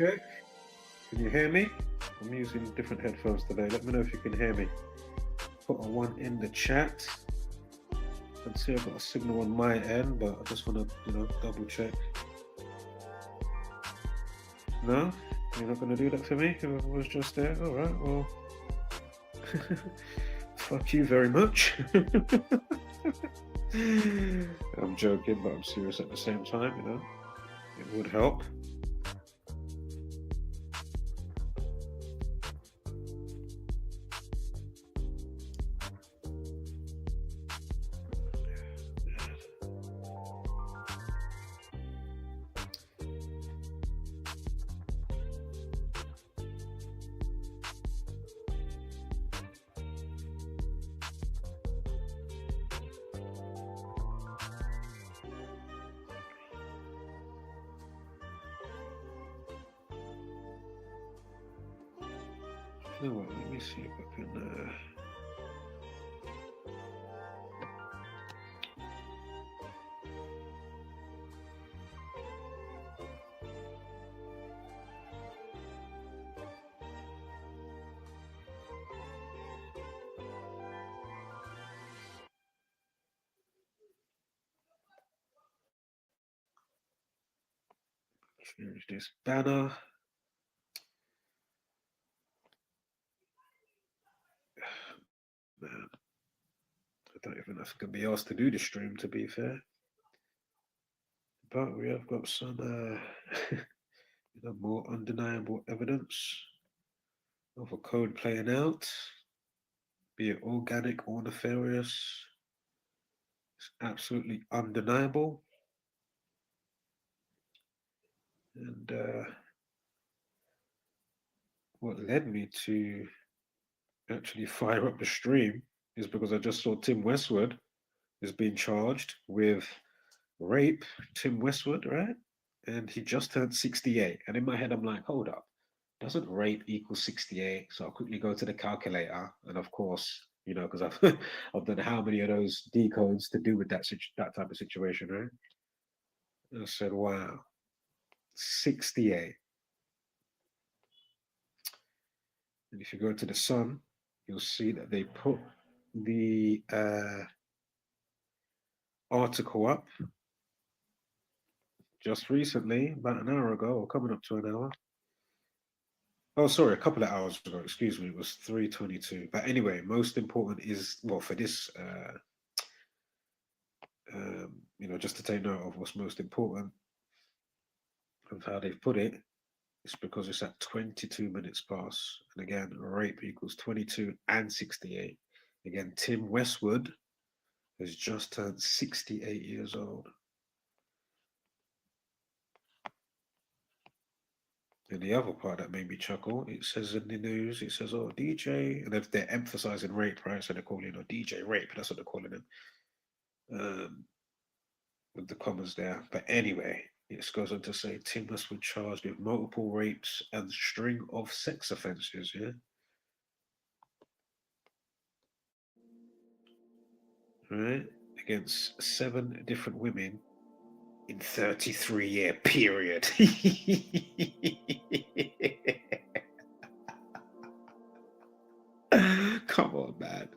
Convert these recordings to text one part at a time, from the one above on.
check. Can you hear me? I'm using different headphones today. Let me know if you can hear me. Put a 1 in the chat. I can see I've got a signal on my end, but I just want to, double check. No? You're not going to do that for me? Whoever was just there? All right, well, fuck you very much. I'm joking, but I'm serious at the same time, It would help. You know what, let me see if I can change this banner. Man, I don't even know if I can be asked to do the stream, to be fair. But we have got some more undeniable evidence of a code playing out, be it organic or nefarious. It's absolutely undeniable. And what led me to actually fire up the stream is because I just saw Tim Westwood is being charged with rape. Tim Westwood, right? And he just turned 68. And in my head, I'm like, hold up, doesn't rape equal 68? So I'll quickly go to the calculator. And of course, because I've I've done how many of those decodes to do with that type of situation, right? And I said, wow, 68. And if you go to the Sun, you'll see that they put the article up just recently, about an hour ago, or coming up to an hour. Oh, sorry, a couple of hours ago, excuse me, it was 3:22. But anyway, most important is, well, for this, just to take note of what's most important of how they've put it, it's because it's at 22 minutes past. And again, rape equals 22 and 68. Again, Tim Westwood has just turned 68 years old. And the other part that made me chuckle, it says in the news, it says, oh, DJ, and if they're emphasizing rape, right? So they're calling DJ rape, that's what they're calling him. With the commas there. But anyway, it goes on to say Tim Westwood charged with multiple rapes and string of sex offences, yeah? Right? Against 7 different women in 33-year period. Come on, man.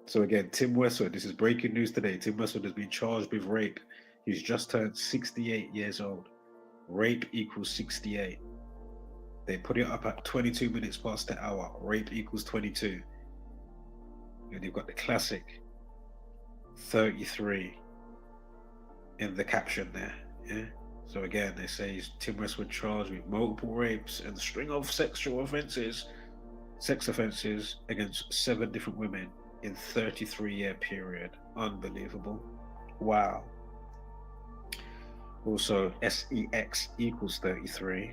So again, Tim Westwood, this is breaking news today. Tim Westwood has been charged with rape. He's just turned 68 years old. Rape equals 68. They put it up at 22 minutes past the hour. Rape equals 22. And you've got the classic 33 in the caption there. Yeah. So again, they say Tim Westwood charged with multiple rapes and a string of sex offences against 7 different women in 33-year period. Unbelievable. Wow. Also, SEX equals 33.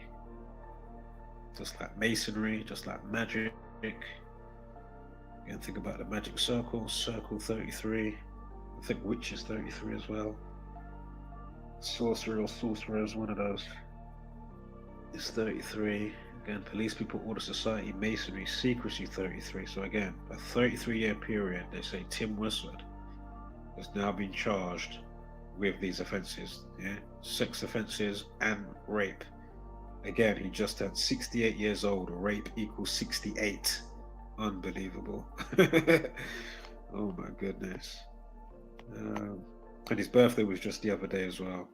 Just like masonry, just like magic. Again, think about the magic circle 33. I think witch is 33 as well. Sorcerer or sorcerer is one of those. It's 33. Again, police people, order society, masonry, secrecy, 33. So again, a 33-year period, they say Tim Westwood has now been charged with these offences, yeah? Sex offences and rape. Again, he just turned 68 years old. Rape equals 68. Unbelievable. Oh my goodness. And his birthday was just the other day as well.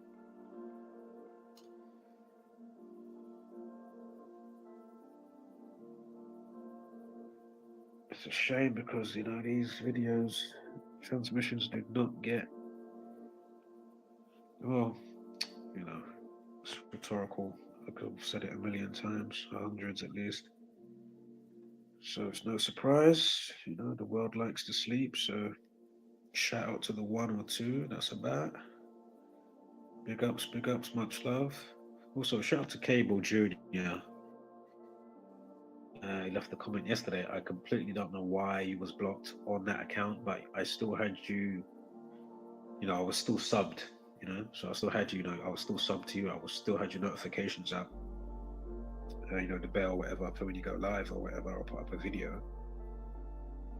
It's a shame because, you know, these videos, transmissions do not get, well, you know, it's rhetorical. I could have said it a million times, hundreds at least. So it's no surprise, you know, the world likes to sleep. So shout out to the one or two that's about. Big ups, much love. Also, shout out to Cable Jr. He left the comment yesterday. I completely don't know why he was blocked on that account, but I still had you, you know, I was still subbed, you know, so I still had you, you know, I was still subbed to you. I was still had your notifications up, you know, the bell, whatever, for when you go live or whatever, or put up a video.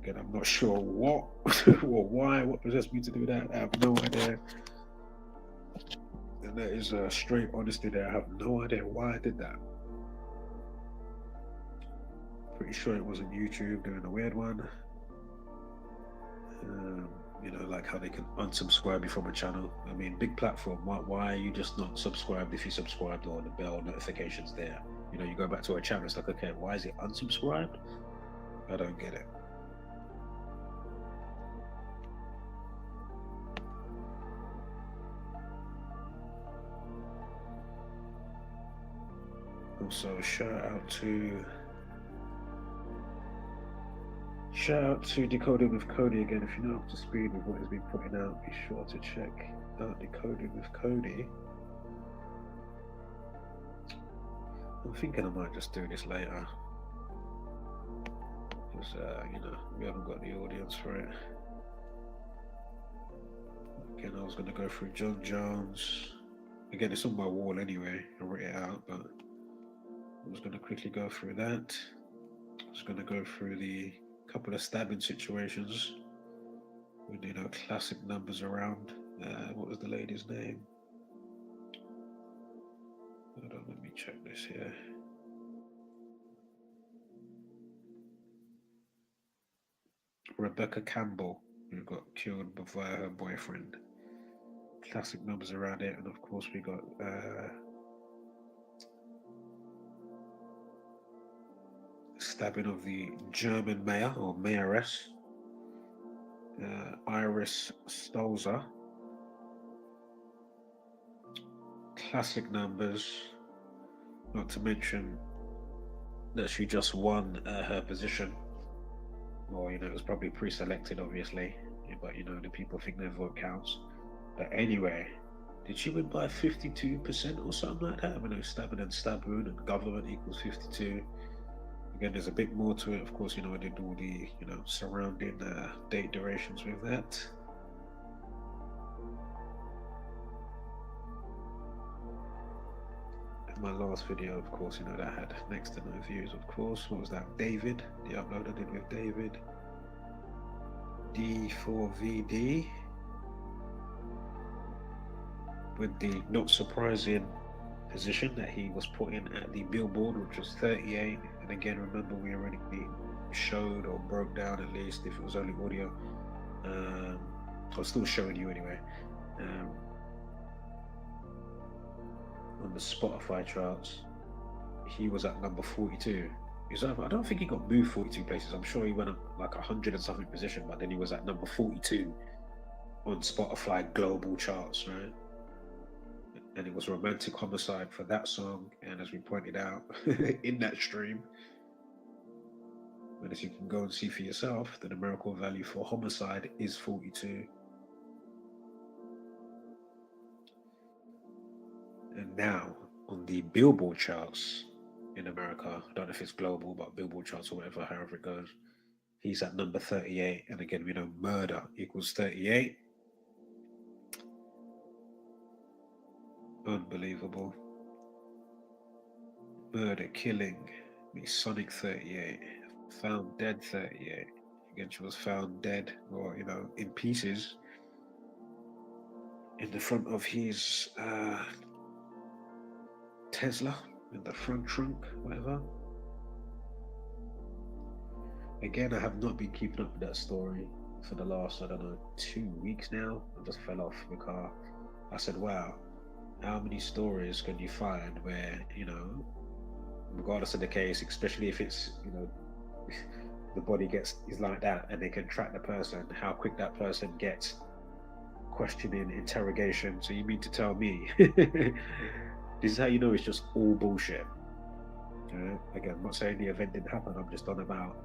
Again, I'm not sure what or why, what possessed me to do that. I have no idea. And that is straight honesty there. I have no idea why I did that. Pretty sure it wasn't YouTube doing a weird one. You know, like how they can unsubscribe you from a channel. I mean, big platform. Why are you just not subscribed if you subscribed or the bell notifications there? You know, you go back to a channel, it's like, okay, why is it unsubscribed? I don't get it. Also, shout out to Decoding with Cody again. If you're not up to speed with what he's been putting out, be sure to check out Decoding with Cody. I'm thinking I might just do this later. Because, you know, we haven't got the audience for it. Again, I was going to go through John Jones. Again, it's on my wall anyway. I wrote it out, but I was going to quickly go through that. I was going to go through the couple of stabbing situations with, you know, classic numbers around. What was the lady's name? Hold on, let me check this here. Rebekah Campbell, who got killed via her boyfriend. Classic numbers around it, and of course we got stabbing of the German mayor or mayoress, Iris Stalzer. Classic numbers, not to mention that she just won her position. Well, you know, it was probably pre-selected, obviously, but you know, the people think their vote counts. But anyway, did she win by 52% or something like that? I mean, stabbing and stab wound and government equals 52. Again, there's a bit more to it. Of course, you know, I did all the, you know, surrounding date durations with that. And my last video, of course, you know, that had next to no views, of course. What was that? David, the upload I did with David. D4VD. With the not surprising position that he was put in at the billboard, which was 38. And again, remember, we already showed or broke down, at least if it was only audio. I was still showing you anyway. On the Spotify charts, he was at number 42. I don't think he got moved 42 places. I'm sure he went up like 100 and something position, but then he was at number 42 on Spotify global charts, right? And it was Romantic Homicide for that song, and as we pointed out in that stream, and as you can go and see for yourself, the numerical value for Homicide is 42. And now on the Billboard charts in America, I don't know if it's global, but Billboard charts or whatever, however it goes, he's at number 38. And again, we know murder equals 38. Unbelievable. Murder, killing, Sonic 38, found dead 38. Again, she was found dead, or, you know, in pieces in the front of his Tesla. in the front trunk, whatever. Again, I have not been keeping up with that story for the last, I don't know, 2 weeks now. I just fell off the car. I said, wow, how many stories can you find where, regardless of the case, especially if it's, the body is like that and they can track the person, how quick that person gets questioning, interrogation. So you mean to tell me this is how you know it's just all bullshit? Again, I'm not saying the event didn't happen. I'm just on about,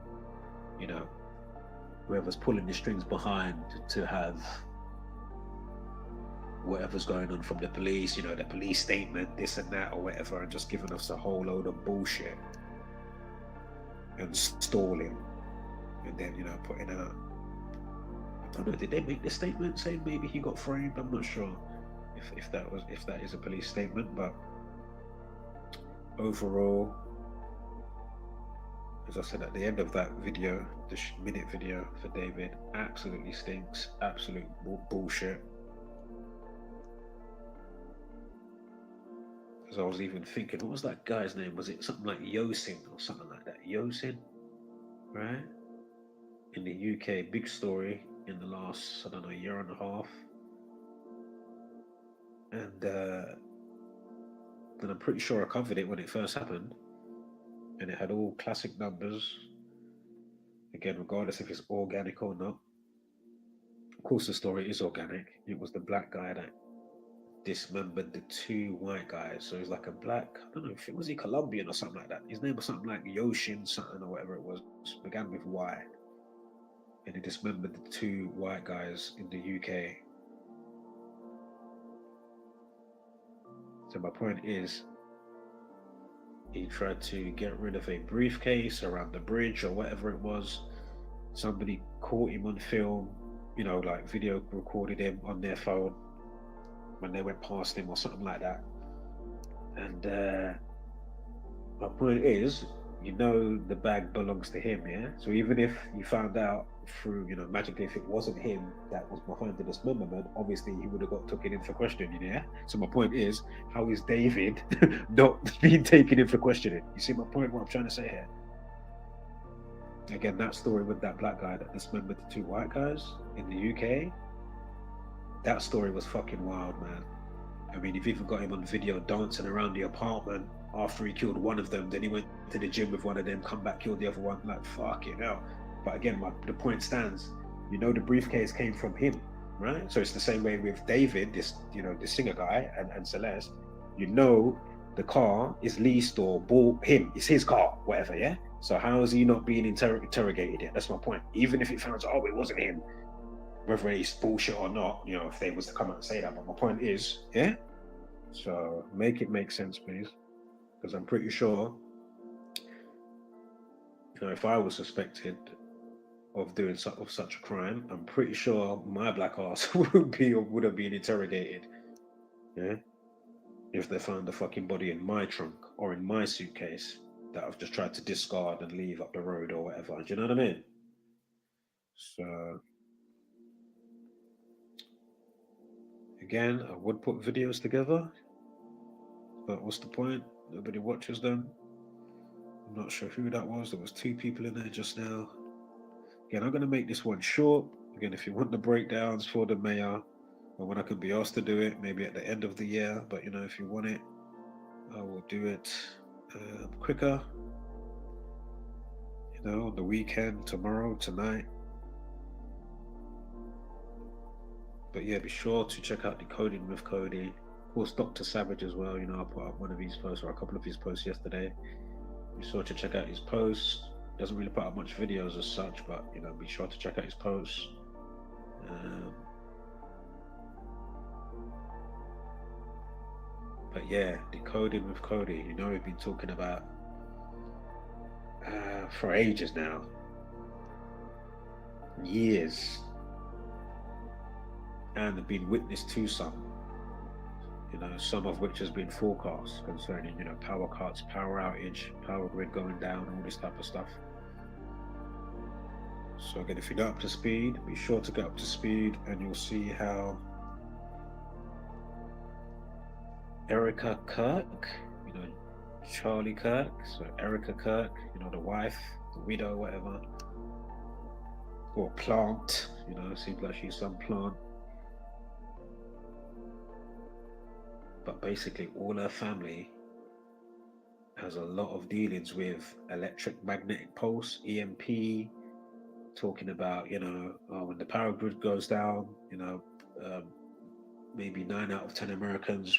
whoever's pulling the strings behind to have whatever's going on from the police, the police statement, this and that or whatever, and just giving us a whole load of bullshit and stalling, and then putting out. I don't know. Did they make the statement saying maybe he got framed? I'm not sure if that is a police statement, but overall, as I said at the end of that video, the minute video for David, absolutely stinks, absolute bullshit. Because I was even thinking, what was that guy's name? Was it something like Yosin or something like that? Yosin, right? In the UK, big story in the last, I don't know, year and a half. And I'm pretty sure I covered it when it first happened. And it had all classic numbers. Again, regardless if it's organic or not. Of course, the story is organic. It was the black guy that dismembered the two white guys. So he's like a black, I don't know if it was he Colombian or something like that. His name was something like Yoshin something or whatever it was. Began with Y. And he dismembered the two white guys in the UK. So my point is, he tried to get rid of a briefcase around the bridge or whatever it was. Somebody caught him on film, like video recorded him on their phone when they went past him or something like that. And my point is, the bag belongs to him, yeah? So even if you found out through, magically, if it wasn't him that was behind the dismemberment, obviously he would have got taken in for questioning, yeah? So my point is, how is David not being taken in for questioning? You see my point, what I'm trying to say here? Again, that story with that black guy that dismembered the two white guys in the UK, that story was fucking wild, man. I mean, you've even got him on video dancing around the apartment after he killed one of them. Then he went to the gym with one of them, come back, killed the other one. Like, fucking hell. But again, the point stands. The briefcase came from him, right? So it's the same way with David, this singer guy, and Celeste. The car is leased or bought him. It's his car, whatever, yeah? So how is he not being interrogated yet? That's my point. Even if it finds out, it wasn't him, whether it's bullshit or not, if they was to come out and say that. But my point is, yeah? So make it make sense, please. Because I'm pretty sure, if I was suspected of doing such a crime, I'm pretty sure my black ass would have been interrogated, yeah? If they found the fucking body in my trunk or in my suitcase that I've just tried to discard and leave up the road or whatever. Do you know what I mean? So again, I would put videos together, but what's the point? Nobody watches them. I'm not sure who that was. There was 2 people in there just now. Again, I'm going to make this one short. Again, if you want the breakdowns for the mayor, or when I could be asked to do it, maybe at the end of the year, but if you want it, I will do it quicker. On the weekend, tomorrow, tonight. But yeah, be sure to check out Decoding with Cody. Of course, Dr. Savage as well. I put up one of his posts or a couple of his posts yesterday. Be sure to check out his posts. Doesn't really put up much videos as such, but be sure to check out his posts. But yeah, Decoding with Cody. We've been talking about for ages now, years, and have been witness to some. Some of which has been forecast concerning, power cuts, power outage, power grid going down, all this type of stuff. So again, if you're not up to speed, be sure to get up to speed, and you'll see how Erica Kirk, Charlie Kirk, so Erica Kirk, the wife, the widow, whatever, or plant, seems like she's some plant. But basically, all her family has a lot of dealings with electric magnetic pulse, EMP, talking about, when the power grid goes down, um, maybe 9 out of 10 Americans,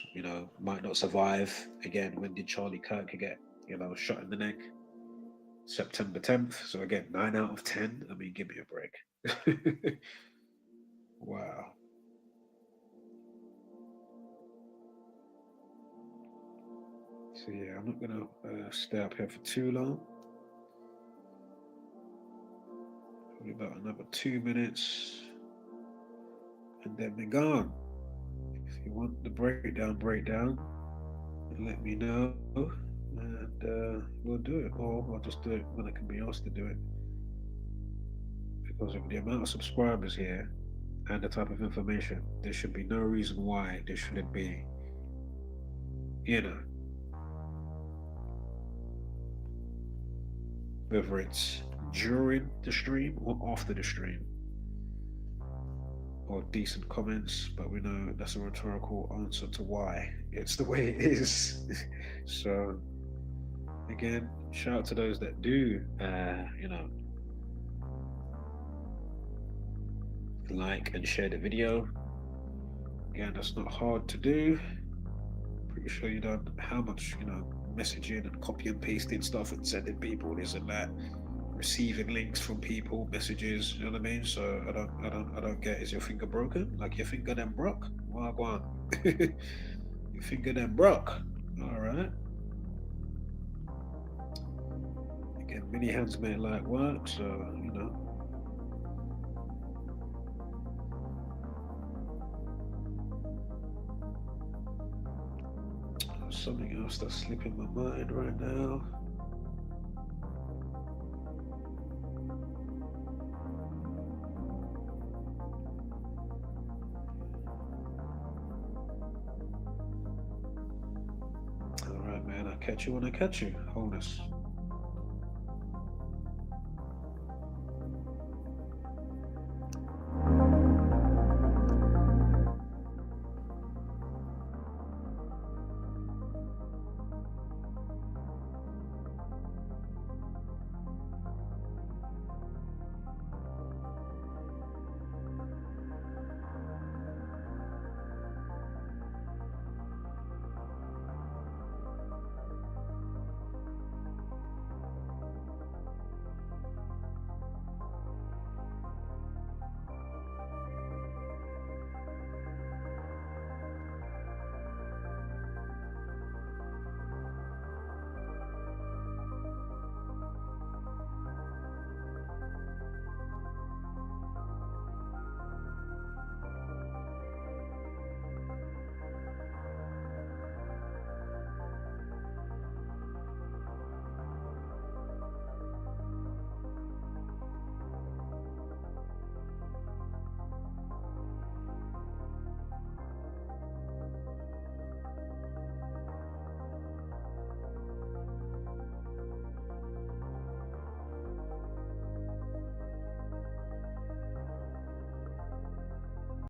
might not survive. Again, when did Charlie Kirk get, shot in the neck? September 10th. So again, 9 out of 10. I mean, give me a break. Wow. So yeah, I'm not gonna stay up here for too long. Probably about another 2 minutes, and then we're gone. If you want the breakdown, let me know, and we'll do it. Or I'll just do it when I can be asked to do it. Because of the amount of subscribers here and the type of information, there should be no reason why there shouldn't be, whether it's during the stream or after the stream, or decent comments, but we know that's a rhetorical answer to why it's the way it is. So, again, shout out to those that do, like and share the video. Again, that's not hard to do. Pretty sure you don't how much, messaging and copy and pasting stuff and sending people this and that, receiving links from people, messages, you know what I mean? So I don't get, is your finger broken? Like your finger then broke? Well, go on. Your finger then broke. Alright. Again, many hands make light work, so something else that's slipping my mind right now. All right, man. I'll catch you when I catch you, Wholeness.